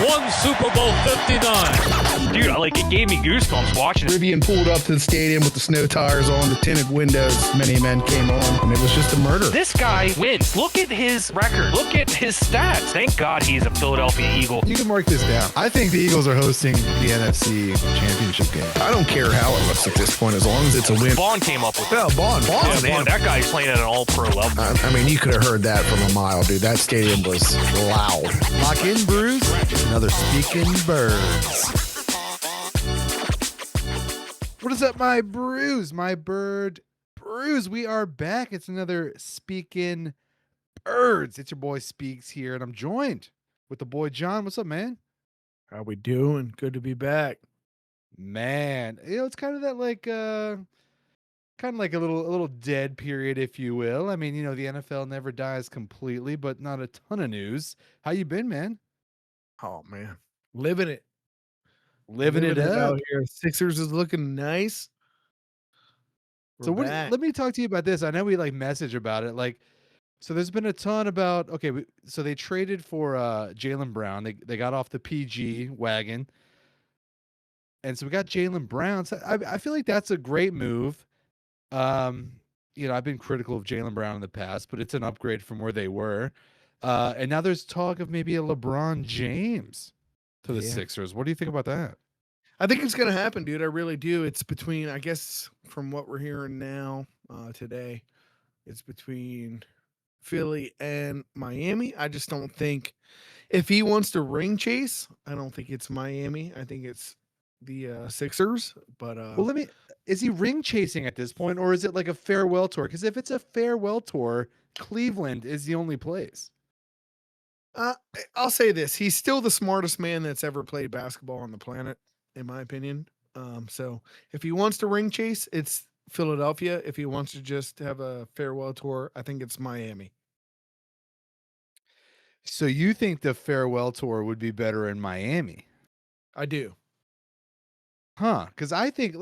won Super Bowl 59. Dude, it gave me goosebumps watching it. Rivian pulled up to the stadium with the snow tires on, the tinted windows. Many men came on, and it was just a murder. This guy wins. Look at his record. Look at his stats. Thank God he's a Philadelphia Eagle. You can mark this down. I think the Eagles are hosting the NFC Championship game. I don't care how it looks at this point, as long as it's a win. Vaughn came up with it. Well, Bond's Vaughn, that guy's playing at an all-pro level. I mean, you could have heard that from a mile, dude. That stadium was loud. Lock in, Bruce. Another Speaking Birds. What is up, my Bruce? My bird Bruce. We are back. It's another Speaking Birds. It's your boy Speaks here, and I'm joined with the boy John. What's up, man? How we doing? Good to be back. Man, it's kind of that kind of like a little dead period, if you will. I mean, the NFL never dies completely, but not a ton of news. How you been, man? Oh man, living it Living it up out here. Sixers is looking nice. So let me talk to you about this. I know we message about it. So there's been a ton about, so they traded for Jaylen Brown. They got off the PG wagon. And so we got Jaylen Brown. So I feel like that's a great move. I've been critical of Jaylen Brown in the past, but it's an upgrade from where they were. And now there's talk of maybe a LeBron James to the Sixers. What do you think about that? I think it's going to happen, dude. I really do. It's between, I guess, from what we're hearing now today, it's between Philly and Miami. I just don't think, if he wants to ring chase, I don't think it's Miami. I think it's the Sixers. But is he ring chasing at this point, or is it like a farewell tour? Because if it's a farewell tour, Cleveland is the only place. I'll say this: he's still the smartest man that's ever played basketball on the planet, in my opinion. So if he wants to ring chase, it's Philadelphia. If he wants to just have a farewell tour, I think it's Miami. So you think the farewell tour would be better in Miami? I do. Huh? Because I think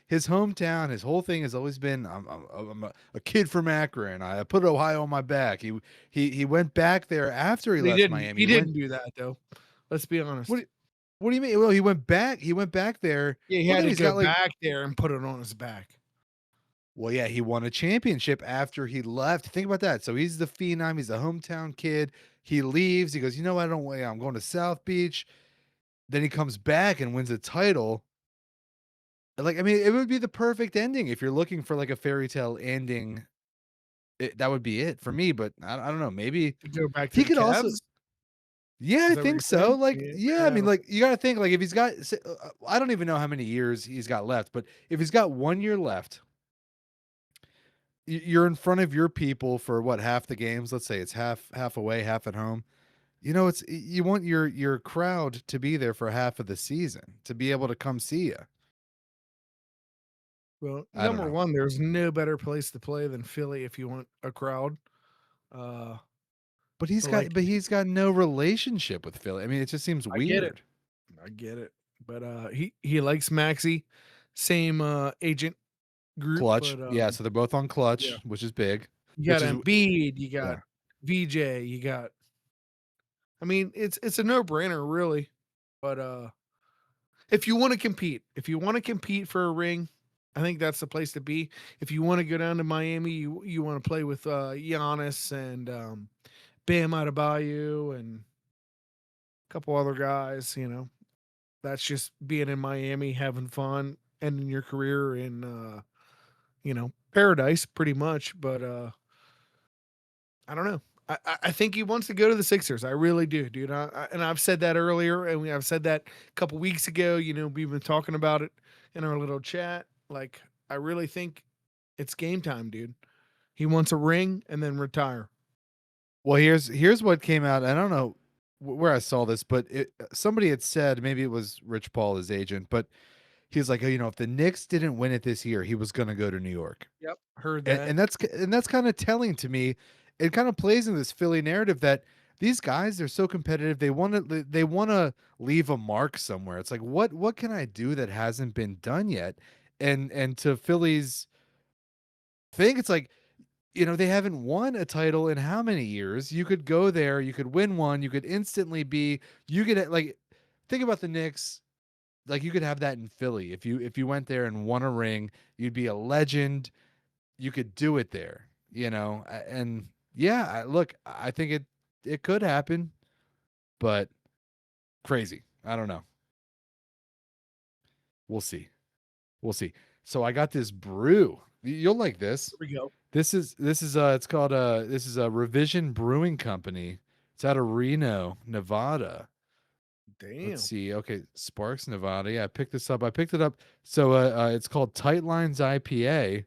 his hometown, his whole thing has always been, I'm a kid from Akron. I put Ohio on my back. He went back there after he left Miami. He didn't do that though. Let's be honest. What do you mean? Well, he went back. He went back there. Yeah, he had to go back there and put it on his back. Well, yeah, he won a championship after he left. Think about that. So he's the phenom. He's a hometown kid. He leaves. He goes, I'm going to South Beach. Then he comes back and wins a title. It would be the perfect ending if you're looking for a fairy tale ending. That would be it for me. But I don't know. Maybe go back to he could also. Yeah, I think so. I mean, you got to think if he's got, I don't even know how many years he's got left, but if he's got 1 year left, you're in front of your people for half the games. Let's say it's half away, half at home. You want your crowd to be there for half of the season to be able to come see you. Well, number one, there's no better place to play than Philly if you want a crowd. But he's got no relationship with Philly. I mean, it just seems weird. I get it. But he likes Maxey, same agent group. Clutch. But, so they're both on Clutch, which is big. You got Embiid, you got VJ, you got. I mean, it's a no-brainer, really. But if you want to compete for a ring, I think that's the place to be. If you want to go down to Miami, you want to play with Giannis and Bam Adebayo and a couple other guys, that's just being in Miami, having fun, ending your career in, paradise pretty much. But I don't know. I think he wants to go to the Sixers. I really do, dude. And I've said that earlier, and I've said that a couple weeks ago. We've been talking about it in our little chat. I really think it's game time, dude. He wants a ring and then retire. Well, here's what came out. I don't know where I saw this, but somebody had said, maybe it was Rich Paul, his agent, but he's like, if the Knicks didn't win it this year, he was going to go to New York. Yep, heard that. And that's kind of telling to me. It kind of plays in this Philly narrative that these guys, they're so competitive. They want to leave a mark somewhere. It's like, what can I do that hasn't been done yet? And to Philly's thing, it's like, they haven't won a title in how many years? You could go there, you could win one, you could instantly be, think about the Knicks. Like you could have that in Philly if you went there and won a ring, you'd be a legend. You could do it there, and yeah, look, I think it could happen, but crazy. I don't know. We'll see. We'll see. So I got this brew. You'll like this. Here we go. This is it's called this is a Revision Brewing Company. It's out of Reno, Nevada. Damn. Let's see. Okay, Sparks, Nevada. Yeah, I picked this up. I picked it up. So it's called Tight Lines IPA,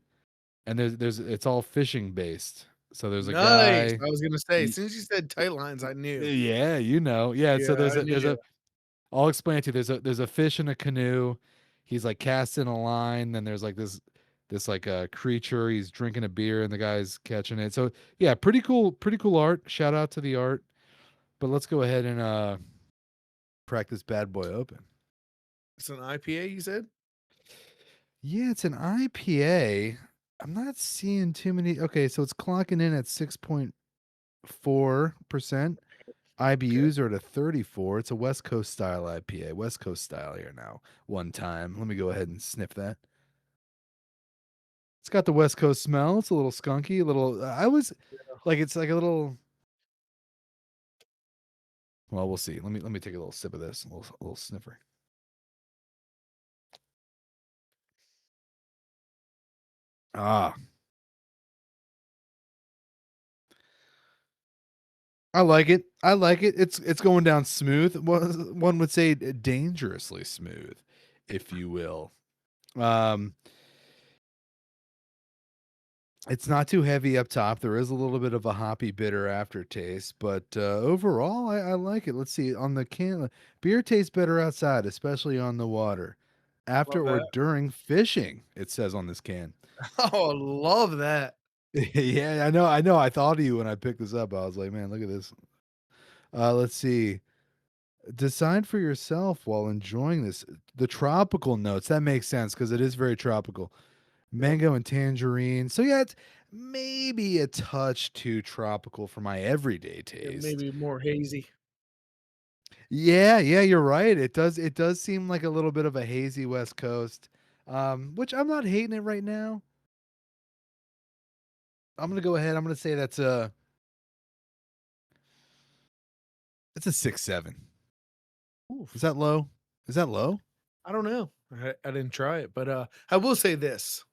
and there's it's all fishing based. So there's a Nice. guy. I was gonna say, as soon as you said tight lines, I knew. Yeah, yeah. So Yeah, I knew. there's a. I'll explain it to you. There's a fish in a canoe. He's like casting a line. Then there's like this like a creature. He's drinking a beer, and the guy's catching it. So yeah, pretty cool art. Shout out to the art. But let's go ahead and crack this bad boy open. It's an IPA, you said? Yeah, it's an IPA. I'm not seeing too many. Okay, so it's clocking in at 6.4%. IBUs are at a 34. It's a West Coast style IPA. West Coast style here now. One time. Let me go ahead and sniff that. It's got the West Coast smell. It's a little skunky, a little. I was like, it's like a little. Well, we'll see. Let me take a little sip of this. A little sniffer. Ah. I like it. I like it. It's going down smooth. One would say dangerously smooth, if you will. It's not too heavy up top. There is a little bit of a hoppy, bitter aftertaste, but overall, I like it. Let's see. On the can, beer tastes better outside, especially on the water. After Love or that. during fishing, it says on this can. Oh, I love that. Yeah, I know. I thought of you when I picked this up. I was like, man, look at this. Let's see. Decide for yourself while enjoying this. The tropical notes, that makes sense because it is very tropical. Yep. Mango and tangerine. So yeah, it's maybe a touch too tropical for my everyday Yeah, taste. maybe more hazy. Yeah, you're right. It does seem like a little bit of a hazy West Coast. Which I'm not hating it right now. I'm gonna go ahead. I'm gonna say that's a 6.7. Oof. Is that low? Is that low? I don't know. I didn't try it, but I will say this.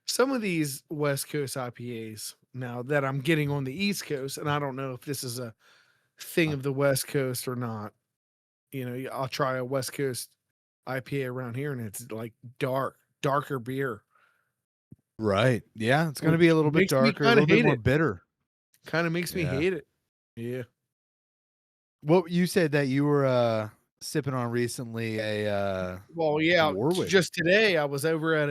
Some of these West Coast IPAs now that I'm getting on the East Coast, and I don't know if this is a thing of the West Coast or not. I'll try a West Coast IPA around here, and it's like darker beer. Right. Yeah, it's gonna Which be a little bit makes me darker, a kinda little bit hate more it. bitter. Kinda makes me Yeah. hate it. Yeah. What you said that you were sipping on recently Well, a yeah, Warwick. just today I was over at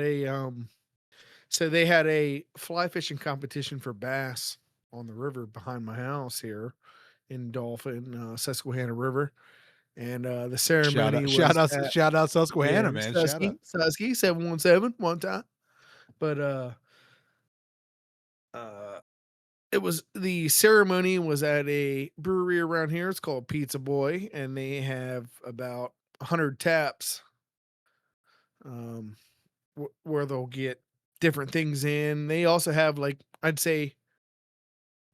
so they had a fly fishing competition for bass on the river behind my house here in Dolphin, Susquehanna River, and the ceremony was at Shout out yeah, Susquehanna, man. Shout out. Susky 717 one time, but uh, it was the ceremony was at a brewery around here. It's called Pizza Boy, and they have about 100 taps, um, where they'll get different things in. They also have like I'd say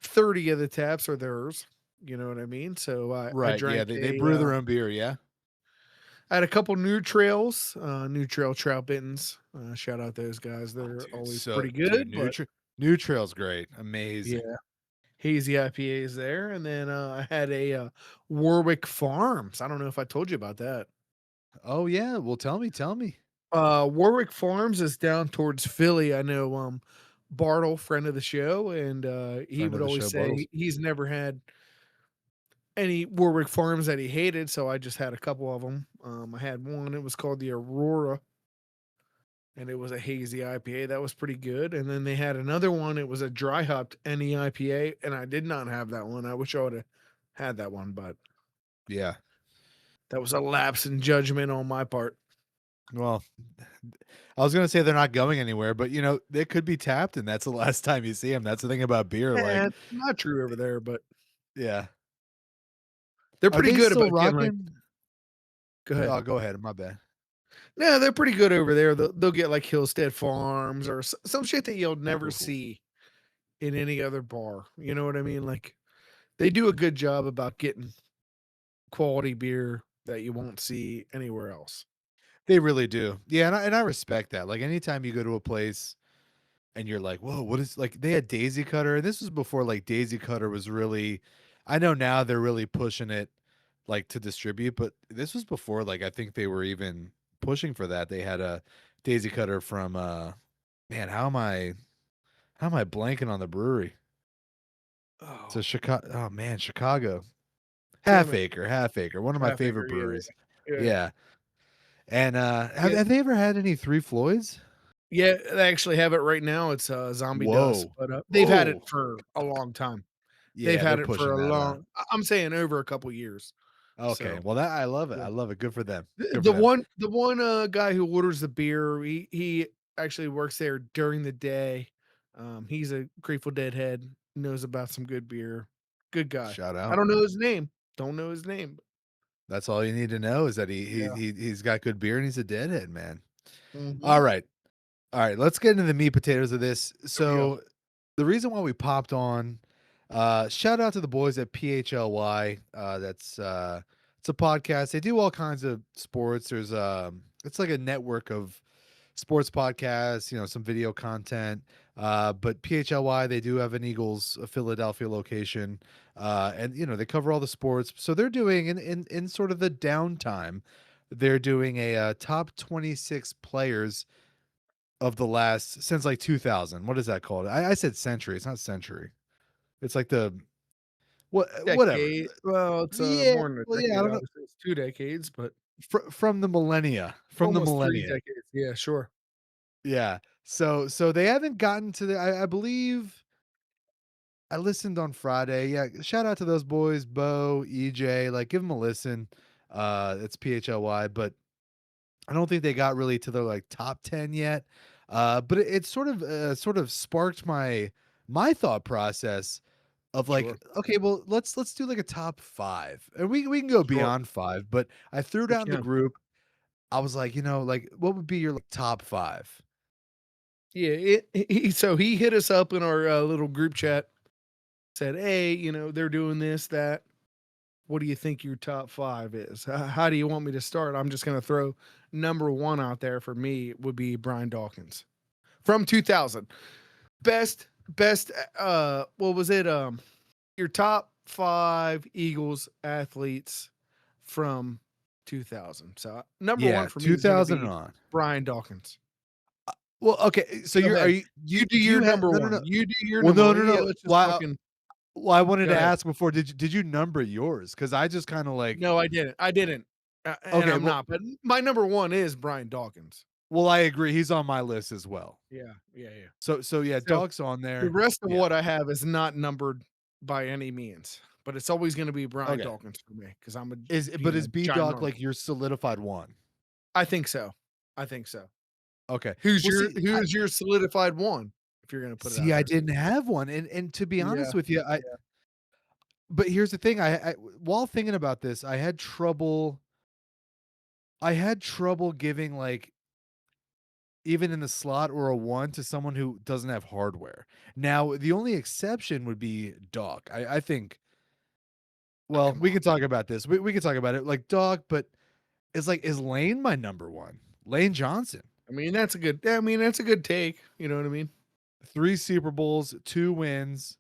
30 of the taps are theirs. You know what I mean? So I Right. Yeah, drank they brew their own beer, yeah. I had a couple new trails, new trail trout bittens. Shout out those guys. Oh, They're dude, always so pretty dude, good, but New Trail's great. Amazing. yeah, hazy IPAs there. And then I had a Warwick Farms. I don't know if I told you about that. Oh yeah. Well, tell me. Warwick Farms is down towards Philly. I know Bartle, friend of the show, and he Friend of would the always show, say Bartles. he's never had any Warwick Farms that he hated, so I just had a couple of them. I had one, it was called the Aurora, and it was a hazy IPA that was pretty good. And then they had another one, it was a dry hopped NE IPA, and I did not have that one. I wish I would have had that one, but Yeah. that was a lapse in judgment on my part. Well, I was gonna say they're not going anywhere, but they could be tapped, and that's the last time you see them. That's the thing about beer. Like, Not true over there, but yeah. they're Are pretty they good still about getting like rocking? Go ahead. Oh, go ahead. My bad. No, they're pretty good over there. They'll get like Hillstead Farms or some shit that you'll never Cool. see in any other bar. You know what I mean? Like they do a good job about getting quality beer that you won't see anywhere else. They really do. Yeah, and I respect that. Like anytime you go to a place and you're like, "Whoa, what is," like they had Daisy Cutter, and this was before like Daisy Cutter was really, I know now they're really pushing it like to distribute, but this was before like I think they were even pushing for that. They had a Daisy Cutter from man, how am I blanking on the brewery? So Oh, Chicago, oh man, Chicago. damn it. Half Acre, one of my Half favorite Acre. breweries. Yeah. Yeah. Yeah. And Yeah. have they ever had any Three Floyds? Yeah, they actually have it right now. It's Zombie Dust, Whoa. but they've had it Whoa. for a long time. They've Yeah, they're had it for pushing a that, huh? long I'm saying over a couple years. Okay. So, Well, that I love it. yeah. I love it. Good for them. The Good for the them. one the one, guy who orders the beer, he actually works there during the day. He's a Grateful Dead head, knows about some good beer. Good guy. Shout I out. don't know his name. Don't know his name. That's all you need to know is that Yeah. he's got good beer and he's a deadhead, man. Mhm. All right. All right, let's get into the meat potatoes of this. There we go. So the reason why we popped on, shout out to the boys at PHLY. It's a podcast. They do all kinds of sports. There's it's like a network of sports podcasts, some video content. But PHLY, they do have an Eagles Philadelphia location. And they cover all the sports. So they're doing in sort of the downtime, they're doing a top 26 players of the last since like 2000. What is that called? I said century. It's not century. It's like the whatever. Decade. Well, it's, Yeah. more than a Well, yeah. I decade, don't know. obviously. It's 2 decades, but From the millennia. From the almost 3 millennia. decades. Yeah, sure. Yeah. So they haven't gotten to the. I believe I listened on Friday. Yeah. Shout out to those boys, Bo, EJ. Like, give them a listen. It's PHLY, but I don't think they got really to their like top 10 yet. But it sort of sparked my thought process of like, Sure. okay, well, let's do like a top 5. And we can go Sure. beyond 5, but I threw it We out in the can. group. I was like, like what would be your like, top 5? Yeah, so he hit us up in our, little group chat, said, "Hey, they're doing this, that. What do you think your top 5 is? How do you want me to start?" I'm just gonna throw number 1 out there for me would be Brian Dawkins from 2000. Best, what was it? Your top 5 Eagles athletes from 2000. So, number 1 Yeah, for me is gonna 2000 be on. Brian Dawkins. Well, okay, so Go are ahead. you You do do your you have number no, no, 1. no. You do your Well, number no, 1. no, Yeah, no. let's just Why fucking well, I wanted go to ahead. ask before, did you number yours? Because I just kind of like, No, I didn't, and okay, I'm well, not, but my number 1 is Brian Dawkins. I agree. He's on my list as well. Yeah, yeah, yeah. So yeah, So, Dog's on the there. rest of Yeah. what I have is not numbered by any means, but it's always gonna be Brian Okay. Dawkins for me because 'cause I'm a, Is B Dog ginormous. like your solidified one? I think so. I think so. Okay. Who's Well, your who's your solidified 1, if you're gonna put it out I there? didn't have one, and to be Yeah, honest with you, yeah. but here's the thing, while thinking about this, I had trouble giving like even in the slot or a 1 to someone who doesn't have hardware. Now, the only exception would be Doc. I think, well, Come we on. can talk about this. We can talk about it like Doc, but it's like, is Lane my number 1? Lane Johnson. That's a good take, you know what I mean? 3 Super Bowls, 2 wins.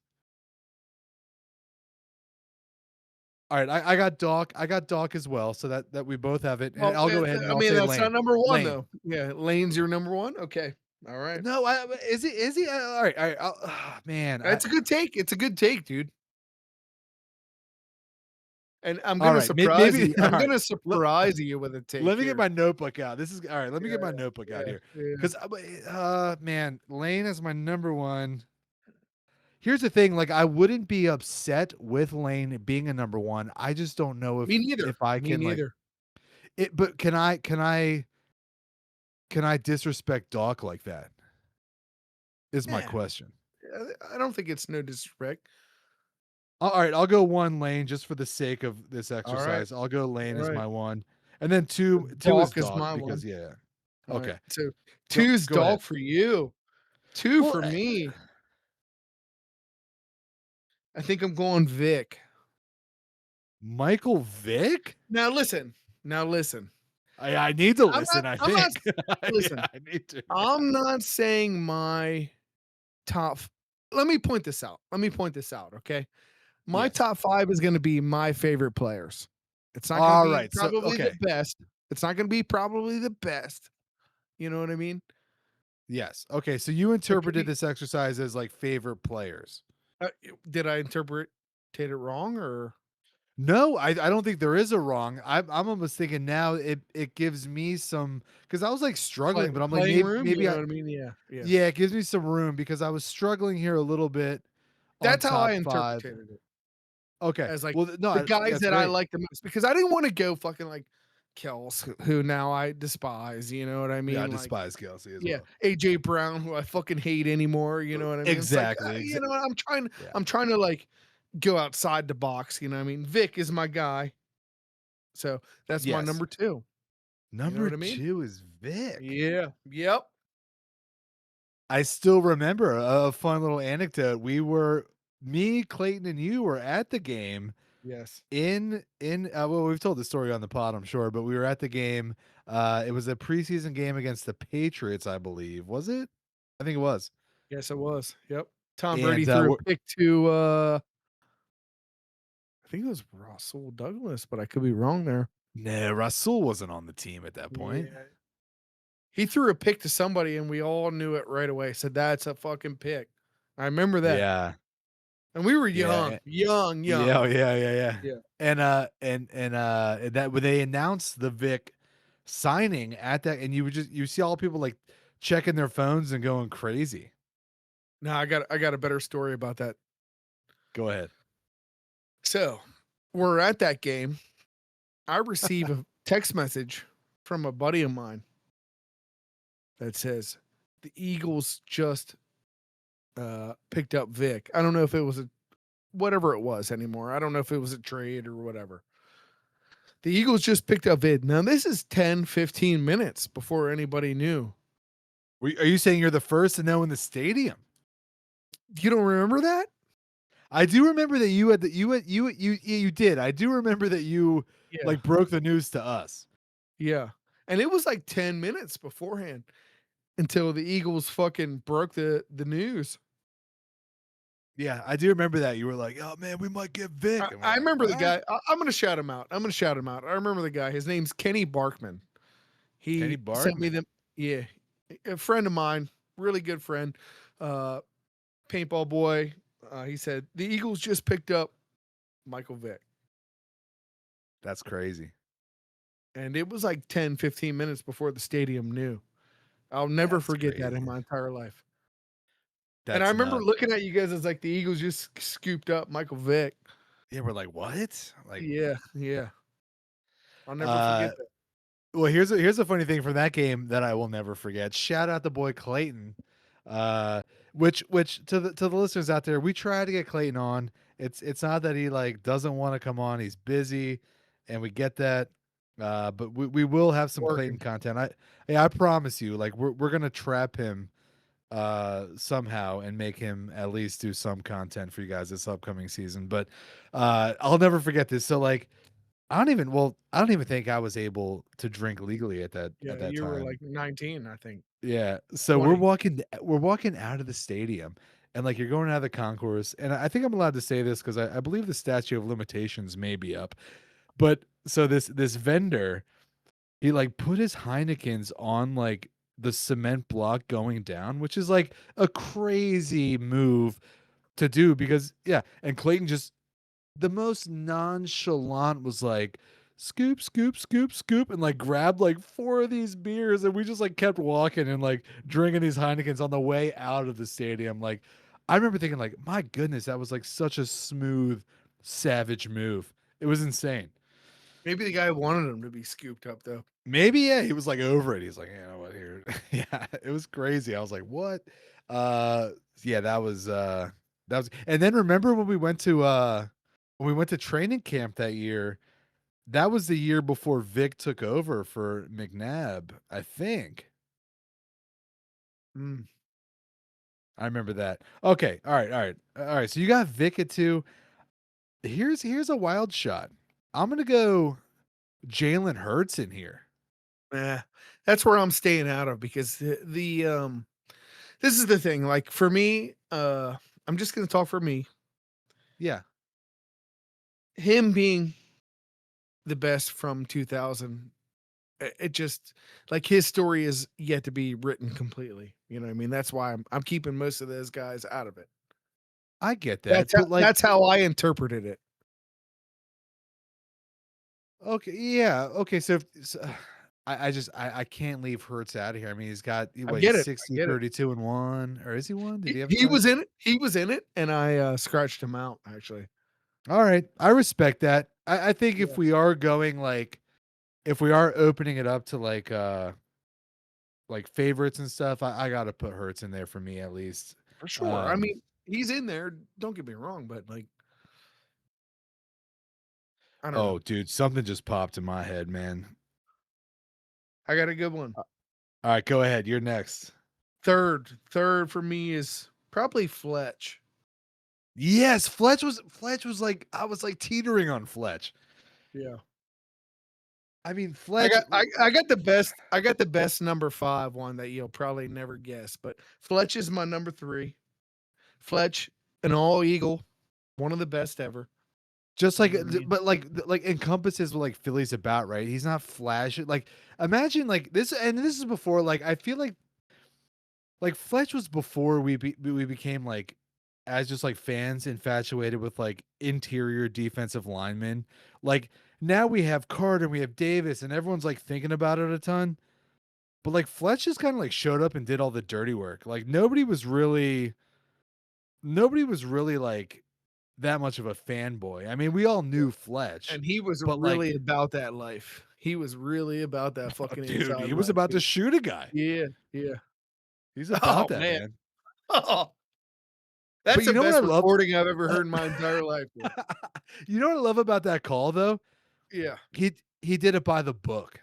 All right, I got Doc. I got Doc as well, so that we both have it. And Well, I'll go ahead and I'll say that's not Lane. number 1 Lane. though. Yeah, Lane's your number 1? Okay. All right. No, is he? Is he? All right, all right. Man, That's a good take. It's a good take, dude. And I'm all gonna right. surprise Maybe. you. All I'm right. gonna Let, surprise you with a take let me get here. my notebook out. This is all right. Let me Yeah, get my notebook out yeah, here, yeah. because man, Lane is my number 1. Here's the thing, like I wouldn't be upset with Lane being a number 1. I just don't know Me neither. if I Me can like neither. it. But can I disrespect Doc like that? Is my Yeah. question. I don't think it's no disrespect. All right, I'll go 1 Lane just for the sake of this All right. exercise. I'll go Lane All as right. my 1. And then two is Dolk is dog my because one. yeah. All right. Okay. So Go two's go ahead. dog for you. Two Well, for me. I think I'm going Vic. Michael Vick? Now listen. Now listen. I need to I'm not. listen, I I'm not. think. Listen. I need to. I'm not saying my top. Let me point this out. Okay. My Yes. top 5 is going to be my favorite players. It's not going to All be right. So probably the okay. best. It's not going to be probably the best. You know what I mean? Yes. Okay. So you It could interpreted be. this exercise as like favorite players. Uh, did I interpret it wrong or No, I don't think there is a wrong. I'm almost thinking now it gives me some because I was like struggling, but I'm like playing room? You maybe know I what I mean? Yeah. Yeah. yeah, it gives me some room because I was struggling here a little bit on That's how I top five. interpreted it. Okay. As like Well, no, the guys that's that I great. like the most because I didn't want to go fucking like Kels, who now I despise. You know what I Yeah, I mean? Like, despise Kelsey as yeah, well. AJ Brown, who I fucking hate anymore. You know what I mean? It's like Exactly. you know what Yeah. I'm trying to like go outside the box. You know what I mean? Vic is my guy, so that's my Yes. number 2. You know Number what I mean? 2 is Vic. Yeah. Yep. I still remember a fun little anecdote. Me, Clayton, and you were at the game Yes. in well, we've told the story on the pod, I'm sure, but we were at the game. It was a preseason game against the Patriots, I believe. Was it? I think it was. Yes, it was. Yep. Tom Brady And threw a pick to I think it was Russell Douglas, but I could be wrong there. no, Rasul wasn't on the team at that point. Yeah. He threw a pick to somebody and we all knew it right away. Said that's a fucking pick. I remember that. Yeah. And we were Yeah. young. Yeah, yeah. Yeah. And that when they announced the Vic signing at that, and you see all people like checking their phones and going crazy. Now I got a better story about that. Go ahead. So we're at that game. I receive a text message from a buddy of mine that says the Eagles just picked up Vic. I don't know if it was whatever it was anymore. I don't know if it was a trade or whatever. The Eagles just picked up Vic. Now this is 10, 15 minutes before anybody knew. Are you saying you're the first to know in the stadium? You don't remember that? I do remember that you did. I do remember that you Yeah. like broke the news to us. Yeah. And it was like 10 minutes beforehand until the Eagles fucking broke the news. Yeah, I do remember that. You were like, "Oh man, we might get Vic." And we're I like, remember the "What?" guy. I'm going to shout him out. I remember the guy. His name's Kenny Barkman. Kenny He sent me Barkman. them. Yeah. A friend of mine, really good friend, paintball boy. He said, the Eagles just picked up Michael Vick. That's crazy. And it was like 10, 15 minutes before the stadium knew. I'll never forget that in my entire life. And I remember looking at you guys as like the Eagles just scooped up Michael Vick. Yeah, we're like, "What?" Like, yeah. I'll never forget that. well, here's a funny thing from that game that I will never forget. Shout out the boy Clayton. Which to the listeners out there, we try to get Clayton on. It's not that he like doesn't want to come on. He's busy, and we get that. But we will have some Clayton content. I promise you, like we're gonna trap him somehow and make him at least do some content for you guys this upcoming season. But I'll never forget this. So like I don't even think I was able to drink legally at that You time. were like 19, I think. Yeah. So 20. we're walking out of the stadium and like you're going out of the concourse. And I think I'm allowed to say this because I believe the statute of limitations may be up. But so this vendor, he like put his Heinekens on like the cement block going down, which is like a crazy move to do because yeah, and Clayton just the most nonchalant was like scoop, scoop, scoop, scoop, and like grabbed like 4 of these beers, and we just like kept walking and like drinking these Heinekens on the way out of the stadium. Like, I remember thinking, like, my goodness, that was like such a smooth, savage move. It was insane. Maybe the guy wanted him to be scooped up though. Maybe yeah, he was like over it. He's like, you know what, here, yeah, it was crazy. I was like, what? Yeah, that was, and then remember when we went to training camp that year, That was the year before Vic took over for McNabb, I think. Mm. I remember that. Okay, all right. So you got Vic at 2. Here's a wild shot. I'm gonna go Jalen Hurts in here. That's where I'm staying out of because this is the thing. Like for me, I'm just gonna talk for me. Yeah, Him being the best from 2000, it just like his story is yet to be written completely. You know what I mean? That's why I'm keeping most of those guys out of it. I get that, but like, That's how I interpreted it. okay, yeah, okay. So I can't leave Hurts out of here. I mean, I he's get it. I 60, get it. 32 and 1, or is he one? Did he have a He tie? was in it. He was in it, and I scratched him out actually. All right, I respect that. I think Yeah, if we are going if we are opening it up to like favorites and stuff, I gotta put Hurts in there for me at least. for sure. I Um, mean, he's in there. Don't get me wrong, but like, I don't know. oh, dude, something just popped in my head, man. I got a good one. All right, go ahead. You're next. Third for me is probably Fletch. Yes, Fletch was like I was like teetering on Fletch. Yeah. I mean, I Fletch. got I got the best number 5 one that you'll probably never guess, but Fletch is my number 3. Fletch, an all Eagle, one of the best ever. Just You like, know what I mean? but like encompasses what like Philly's about, right? He's not flashy. Like, imagine like this, and this is before. Like, I feel like Fletch was before we became like as just like fans infatuated with like interior defensive linemen. Like now we have Carter, and we have Davis, and everyone's like thinking about it a ton. But like Fletch just kind of like showed up and did all the dirty work. Like nobody was really like that much of a fanboy. I mean, we all knew Fletch, And he was but like, really about that life. He was really about that fucking dude, inside he was life, about to dude. shoot a guy. Yeah, yeah. He's about Oh, that, man. man. Oh, But that's you the know what I best love? recording I've ever heard in my entire life, dude. You know what I love about that call though? Yeah, He did it by the book.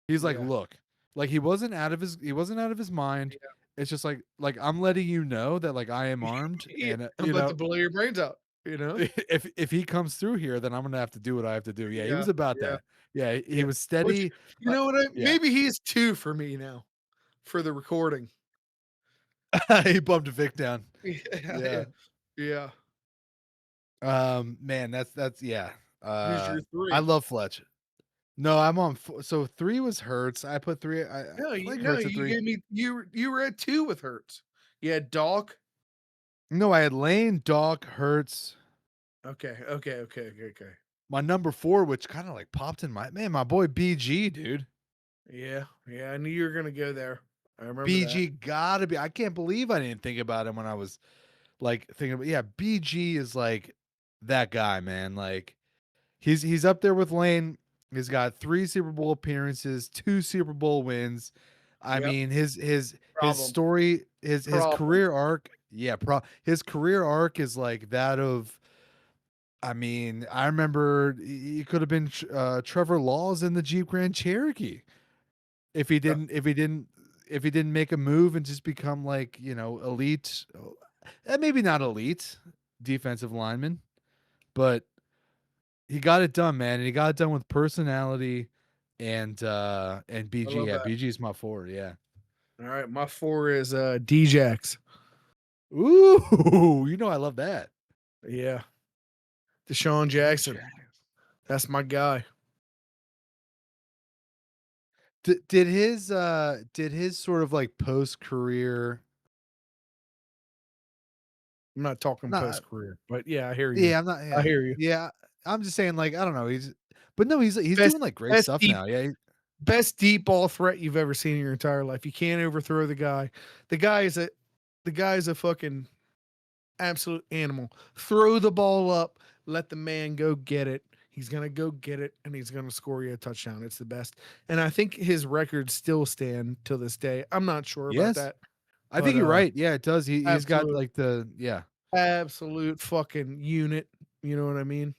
He's like, yeah, look, like he wasn't out of his mind. yeah. It's just like I'm letting you know that like I am armed, Yeah, and I'm about to blow your brains out, you know? if he comes through here, then I'm gonna have to do what I have to do. Yeah, he Yeah, was about yeah, that. Yeah, he yeah. was Which, steady. you know what? Yeah, Maybe he's 2 for me now for the recording. he bumped Vic down. Yeah, yeah, Yeah. yeah. Man, that's yeah. Who's your I 3? love Fletch. No, I'm on. So 3 was Hurts. I put 3. I like No, Hurts at you 3. gave me you were at 2 with Hurts. You had Doc. No, I had Lane, Doc, Hurts. Okay. My number 4, which kind of like popped in my boy BG, dude. Yeah, yeah, I knew you were gonna go there. I remember that. BG gotta be. I can't believe I didn't think about him when I was like thinking about. Yeah, BG is like that guy, man. Like he's up there with Lane. He's got 3 Super Bowl appearances, 2 Super Bowl wins. I Yep. mean, his Problem. story, his Problem. career arc, yeah, his career arc is like that of. I mean, I remember he could have been Trevor Laws in the Jeep Grand Cherokee if he Yeah, didn't if he didn't if he didn't make a move and just become like elite, maybe not elite defensive lineman, but he got it done, man, and he got it done with personality and I BG. love Yeah, that. BG is my forward. Yeah. All right, my 4 is Djax. Ooh, I love that. Yeah, Deshaun Jackson. That's my guy. Did his sort of like post career I'm not talking not post career, but yeah, I hear you. yeah I'm not I yeah hear you. yeah I'm just saying like I don't know but no he's Best doing like great best stuff deep now. Yeah. best deep ball threat you've ever seen in your entire life. You can't overthrow the guy. The guy is a the guy is a fucking absolute animal. Throw the ball up, let the man go get it. He's gonna go get it, and he's gonna score you a touchdown. It's the best, and I think his records still stand till this day. I'm not sure about Yes, that, I but think you're right. Yeah, it does. He's got absolute, like the yeah. absolute fucking unit. You know what I mean?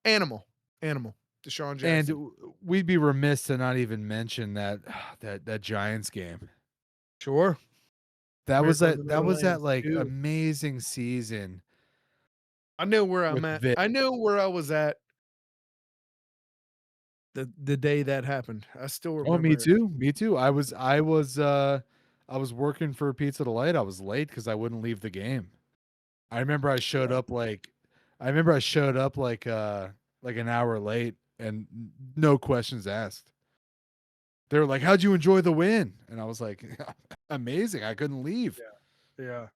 Animal, animal. Deshaun And Jackson. we'd be remiss to not even mention that that Giants game. Sure. That was Miracle in the that was that Meadowlands like too. amazing season I know where I'm with at. Vic. I know where I was at the day that happened. I still Oh, me remember it. too. Me too. I was working for Pizza Delight. I was late because I wouldn't leave the game. I remember I showed Yeah. up like I remember I showed up like an hour late and no questions asked. They were like, "How'd you enjoy the win?" And I was like, "Amazing. I couldn't leave." Yeah.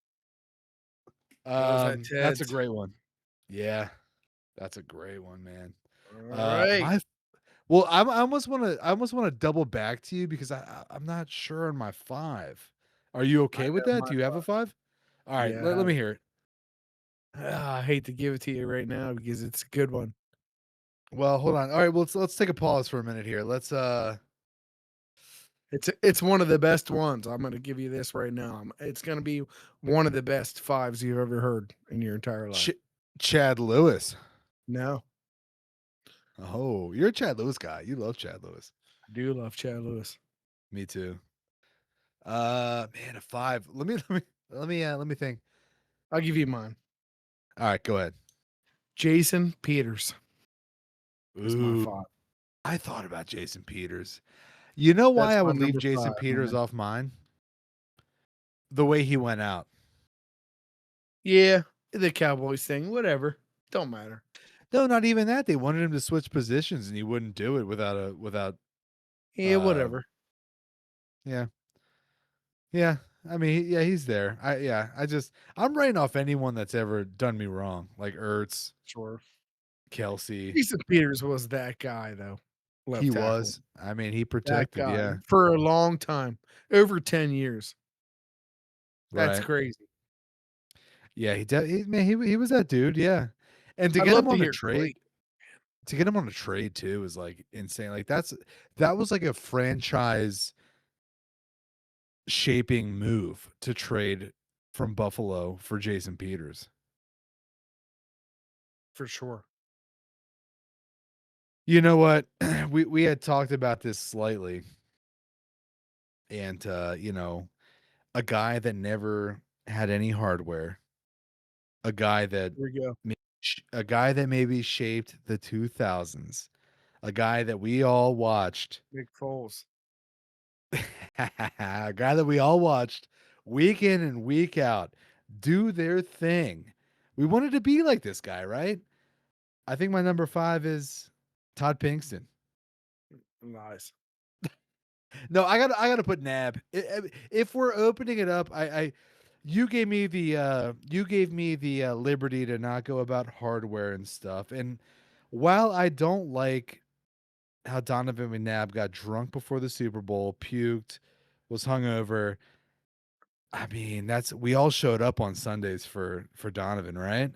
That was at That's a Ted's. great one. Yeah, that's a great one, man. All right. My I almost want to double back to you because I'm not sure on my 5. Are you I okay with have that? my Do you have a 5? All right, yeah. let me hear it. I hate to give it to you right now because it's a good one. Well, hold on. All right, well, let's take a pause for a minute here. It's one of the best ones. I'm gonna give you this right now. It's gonna be one of the best fives you've ever heard in your entire life. Ch- Chad Lewis. No, Oh, you're a Chad Lewis guy. You love Chad Lewis. I do love Chad Lewis. Me too. Man, a 5. Let me think. I'll give you mine. All right, go ahead. Jason Peters is my Ooh, 5. I thought about Jason Peters. You know why That's I my would leave number Jason 5, Peters man. off mine? The way he went out. Yeah, the Cowboys thing, whatever. Don't matter. No, not even that. They wanted him to switch positions and he wouldn't do it without Yeah, uh whatever. yeah. Yeah. I mean, yeah, he's there. I'm writing off anyone that's ever done me wrong, like Ertz, Sure. Kelsey. Jason Peters was that guy though. He Left tackle. was. I mean, he That protected, guy yeah. for a long time. Over 10 years. That's Right. crazy. Yeah, man, he was that dude, yeah. And to I'd get him love to on a hear trade Clay. to get him on a trade too is like insane. Like that was like a franchise shaping move to trade from Buffalo for Jason Peters. For sure. You know what? We had talked about this slightly, and a guy that never had any hardware, a guy that Here we go. a guy that maybe shaped the 2000s, a guy that we all watched, Nick Foles. a guy that we all watched week in and week out do their thing. We wanted to be like this guy, right? I think my number 5 is Todd Pinkston. Nice. No, I gotta put Nab. If we're opening it up, you gave me the liberty to not go about hardware and stuff. And while I don't like how Donovan McNabb got drunk before the Super Bowl, puked, was hungover, I mean we all showed up on Sundays for Donovan, right?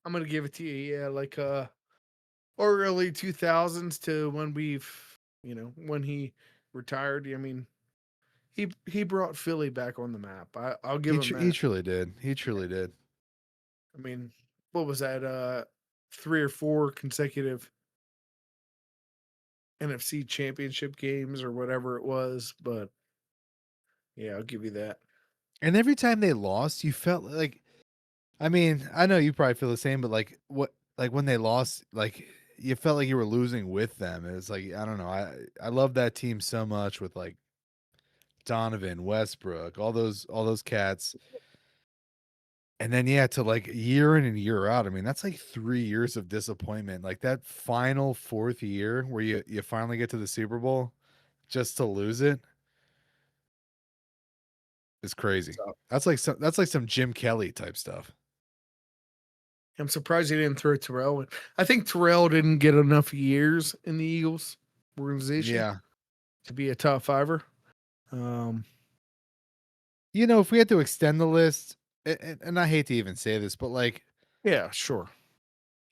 I'm gonna give it to you. Yeah, like early 2000s to when when he retired. I mean, he brought Philly back on the map. I'll give him He that. truly did. He truly did. I mean, what was that? 3 or 4 consecutive NFC championship games or whatever it was. But yeah, I'll give you that. And every time they lost, you felt like, I mean, I know you probably feel the same, but like when they lost, like you felt like you were losing with them. It was like, I don't know. I love that team so much with like Donovan, Westbrook, all those cats. And then yeah, to like year in and year out. I mean, that's like 3 years of disappointment. Like that final 4th year where you finally get to the Super Bowl just to lose it is crazy. So That's like some Jim Kelly type stuff. I'm surprised he didn't throw Terrell in. I think Terrell didn't get enough years in the Eagles organization Yeah. to be a top fiver. Um, You know, if we had to extend the list, and I hate to even say this, but like yeah, sure.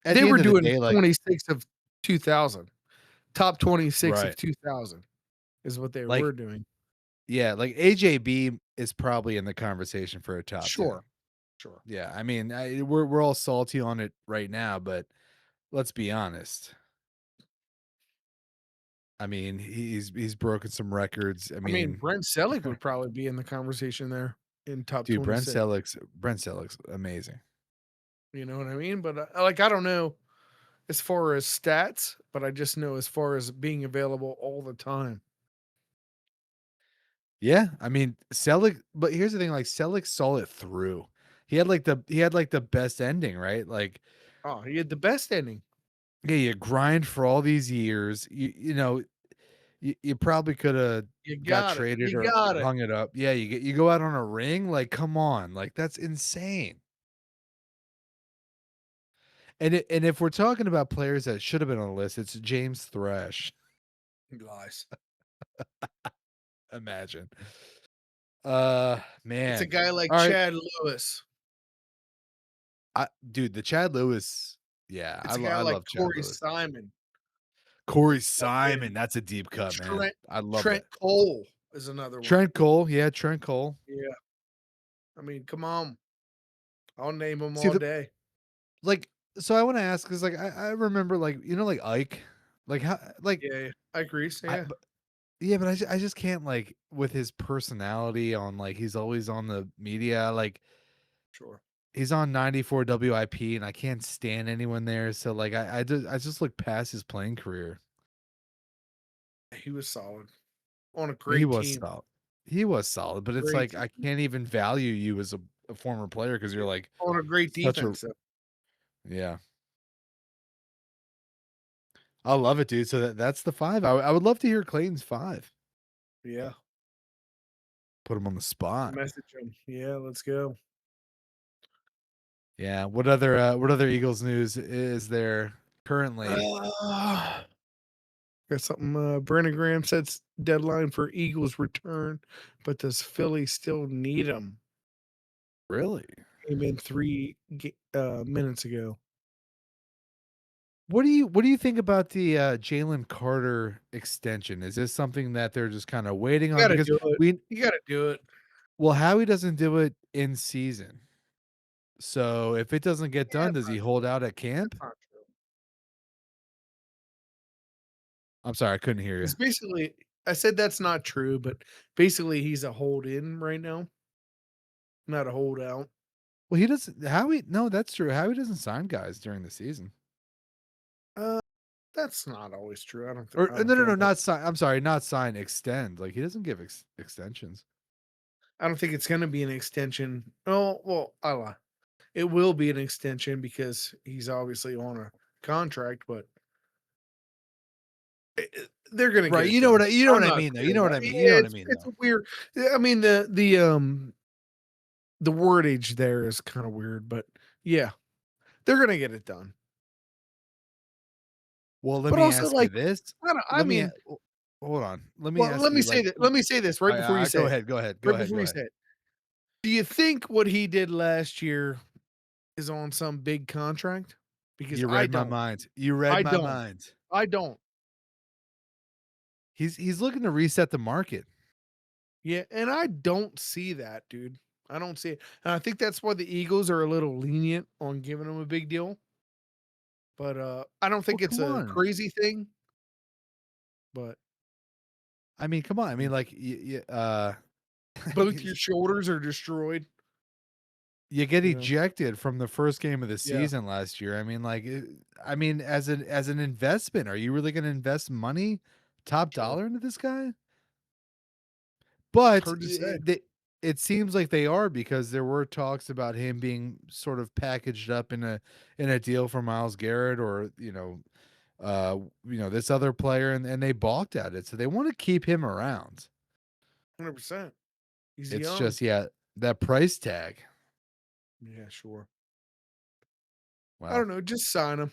at They the were end of the doing day, like 26 of 2000. Top 26 of right, 2000 is what they were like doing. yeah, like AJB is probably in the conversation for a top 10. Sure. Sure. Yeah, I mean, we're all salty on it right now, but let's be honest. I mean, he's broken some records. I I mean, mean, Brent Selleck would probably be in the conversation there in top dude, 26. Brent Selleck's amazing. You know what I mean? But like, I don't know as far as stats, but I just know as far as being available all the time. Yeah, I mean, Selleck, but here's the thing, like Selleck saw it through. He had the best ending, right? Like, Oh, he had the best ending. yeah, you grind for all these years. You probably could have You got got it. traded You or got it. hung it up. Yeah, you go out on a ring, like come on, like that's insane. And if we're talking about players that should have been on the list, it's James Thresh. Lies. Imagine. It's a Man. guy like All right. Chad Lewis. Dude, the Chad Lewis. Yeah, It's a guy I like love Chad Corey Lewis. Simon. Corey Fucking Simon, that's a deep cut, man. Trent I love Trent that. Cole is another one. Trent Cole, yeah, Trent Cole. Yeah. I mean, come on. I'll name them See all the day. like so I want to ask because like I remember like like Ike. Like how like Yeah, I agree. So, I yeah, but, yeah, but I just can't like with his personality on like he's always on the media, like sure. he's on 94 WIP and I can't stand anyone there. So like I just look past his playing career. He was solid on a He great was team. solid. He was solid, but it's Great like I team. can't even value you as a former player because you're like On a great such a defense. So, yeah. I love it, dude. So that's the five. I would love to hear Clayton's five. yeah. Put him on the spot. Message him. Yeah, let's go. Yeah. What other Eagles news is there currently? Got something. Brandon Graham sets deadline for Eagles return, but does Philly still need him? Really? Came in 3 minutes ago. What do you think about the Jalen Carter extension? Is this something that they're just kind of waiting You on? got to Because do it. we You got to do it. well, Howie doesn't do it in season. So if it doesn't get Yeah, done, does he hold out at camp? not true. I'm sorry, I couldn't hear you. It's basically, I said that's not true, but basically he's a hold in right now, not a holdout. Well, he doesn't. Howie, no, that's true. Howie doesn't sign guys during the season. Uh, that's not always true. I don't. Or I don't no, no, feel no, like that. not sign. I'm sorry, not sign. Extend. Like he doesn't give extensions. I don't think it's going to be an extension. Oh well, I lie. It will be an extension because he's obviously on a contract, but they're going to get Right. it done. You know I'm what I not mean though. You scared know what about I it. mean. You know Yeah, what I mean it's though. a weird. I mean the wordage there is kind of weird, but yeah, they're going to get it done. Well, let But me also, ask you like, this. I don't. I Let me mean, hold on. Let me well, ask let me you say like that. Let me say this right before you say go it. ahead. Go ahead. Go Right ahead. before Go you ahead. say it. Do you think what he did last year is on some big contract? Because You I read my don't. mind. You read I my don't. mind. I don't. He's looking to reset the market. Yeah, and I don't see that, dude. I don't see it. And I think that's why the Eagles are a little lenient on giving him a big deal. But I don't Well, think it's come a on. crazy thing. But I mean, come on. I mean, mm, like both your shoulders are destroyed. you get You know. ejected from the first game of the Yeah, season last year. I mean, like, I mean, as an investment, are you really going to invest money, top sure. dollar into this guy? It's But hard to say. it seems like they are because there were talks about him being sort of packaged up in a deal for Miles Garrett or this other player, and they balked at it. So they want to keep him around. 100%. He's It's young. just that price tag. Yeah, sure. I Wow. don't know. Just sign him.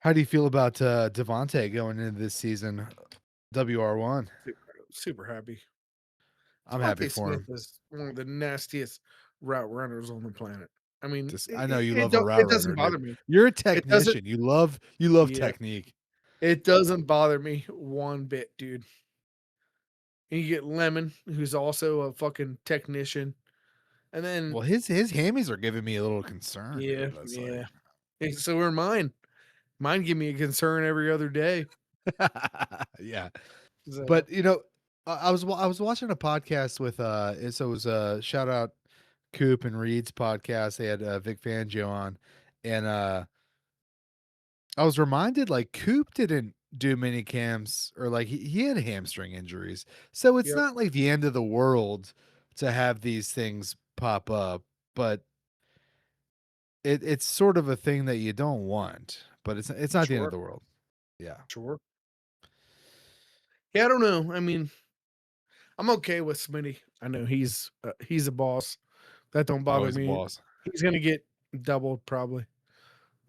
How do you feel about Devontae going into this season? WR1. Super happy. I'm happy Devontae for Smith him. is one of the nastiest route runners on the planet. I mean, Just I know you love a route it doesn't runner, dude. bother me. You're a It doesn't. technician. You love Yeah, technique. it doesn't bother me one bit, dude. And you get Lemon, who's also a fucking technician, and then Well, his hammies are giving me a little concern, yeah, dude. That's like yeah. So are mine. Mine give me a concern every other day. Yeah. So, But I was watching a podcast with so it was shout out Coop and Reed's podcast. They had Vic Fangio on, and I was reminded like Coop didn't do mini camps or like he had hamstring injuries, so it's yep, not like the end of the world to have these things pop up, but it's sort of a thing that you don't want, but it's not the end of sure, the world. Yeah. sure. Yeah, I don't know. I mean, I'm okay with Smitty. I know he's a boss. That don't bother Always a me. boss. He's gonna get doubled probably,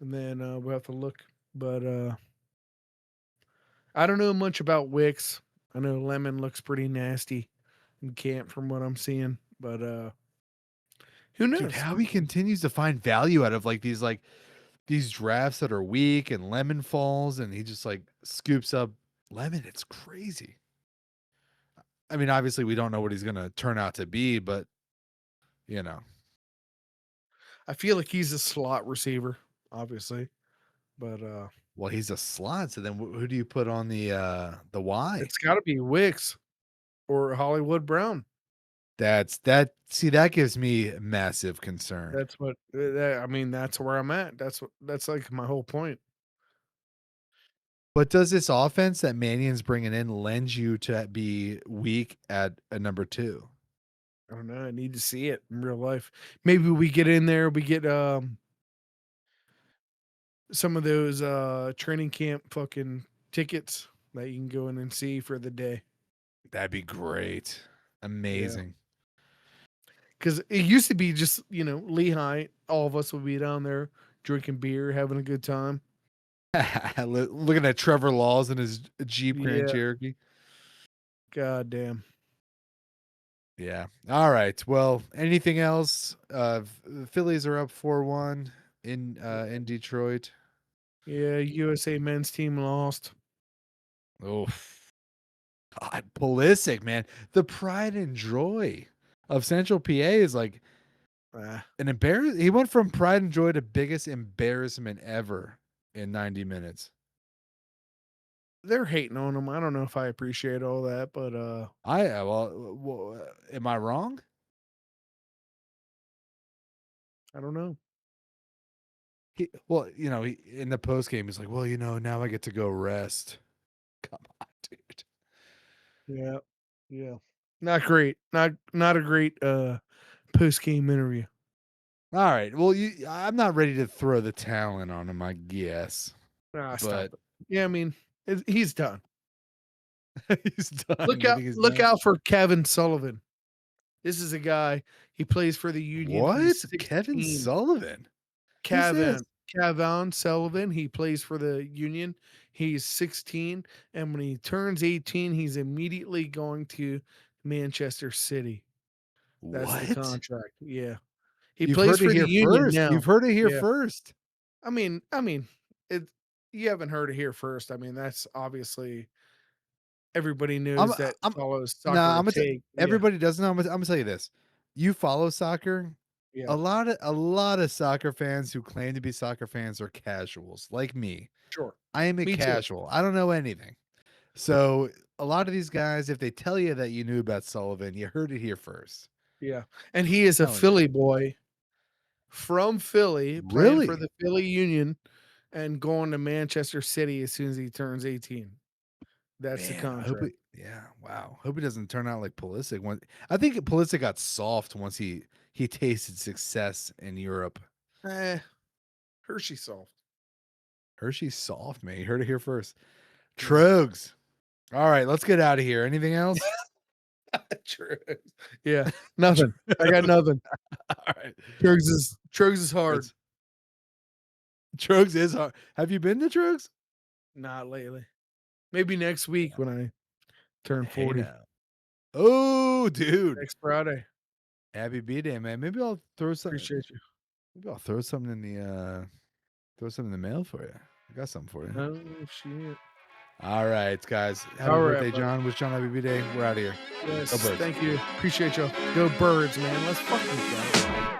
and then we'll have to look. But I don't know much about Wicks. I know Lemon looks pretty nasty in camp from what I'm seeing, but who Dude, knows? how he continues to find value out of these drafts that are weak and Lemon falls and he just like scoops up Lemon. It's crazy. I mean, obviously we don't know what he's gonna turn out to be, but you know, I feel like he's a slot receiver, obviously, but well, he's a slot. So then who do you put on the Y? it's got to be Wicks or Hollywood Brown. That gives me massive concern. That's what I mean. That's where I'm at. That's like my whole point. But does this offense that Mannion's bringing in lend you to be weak at a number 2? I don't know. I need to see it in real life. Maybe we get in there. We get some of those training camp fucking tickets that you can go in and see for the day. That'd be great. Yeah. Amazing. Because it used to be just, Lehigh, all of us would be down there drinking beer, having a good time. Looking at Trevor Laws and his Jeep Grand Yeah. Cherokee. God damn. Yeah. All right. Well, anything else? Phillies are up 4-1 in Detroit. Yeah, USA men's team lost. Oh, God, Pulisic, man. The pride and joy of Central PA is like Ah, an embarrassment. He went from pride and joy to biggest embarrassment ever in 90 minutes. they're hating on him. I don't know if I appreciate all that, but Am I wrong? I don't know. He in the post game, he's like, well, now I get to go rest. Come on, dude. Yeah. Yeah. Not great. Not a great post game interview. All right. Well, I'm not ready to throw the talent on him, I guess. Ah, stop But it. Yeah, I mean, he's done. he's done. Look You out! think he's Look done? out for Kevin Sullivan. This is a guy. He plays for the Union. What? He's Kevin 16. Sullivan? Who's Kevin this? Kevin Sullivan. He plays for the Union. He's 16, and when he turns 18, he's immediately going to Manchester City. That's the What? contract. Yeah, he You've plays heard it for the here Union first. now. You've heard it here Yeah. first. I mean, it. You haven't heard it here first. I mean, that's obviously everybody knows that I'm follows no, soccer I'm to gonna take. Yeah, everybody doesn't know. I'm gonna tell you this. You follow soccer. yeah, A lot of soccer fans who claim to be soccer fans are casuals, like me. sure. I am a Me too. casual. I don't know anything. So a lot of these guys, if they tell you that you knew about Sullivan, you heard it here first. Yeah, and he is a Telling you. Philly boy from Philly, playing for Really? the Philly Union, and going to Manchester City as soon as he turns 18. That's the Man, I hope contract. yeah, wow. Hope it doesn't turn out like Pulisic. I think Pulisic got soft once he tasted success in Europe. Hershey soft. Hershey's soft, man. You heard it here first. Trogs. All right, let's get out of here. Anything else? True. Yeah, nothing. I got nothing. All right. Trogs is hard. Trogs is hard. Have you been to Trogs? Not lately. Maybe next week when I turn Hey 40. now. Oh, dude. Next Friday. Happy B-Day, man. Maybe I'll throw something. Appreciate you. Maybe I'll throw something in the mail for you. I got something for you. Oh shit. All right, guys. Happy All right, birthday, buddy. John. Wish John happy B-Day. We're out of here. Yes, Go Birds. thank you. Appreciate y'all. Go Birds, man. Let's fucking go.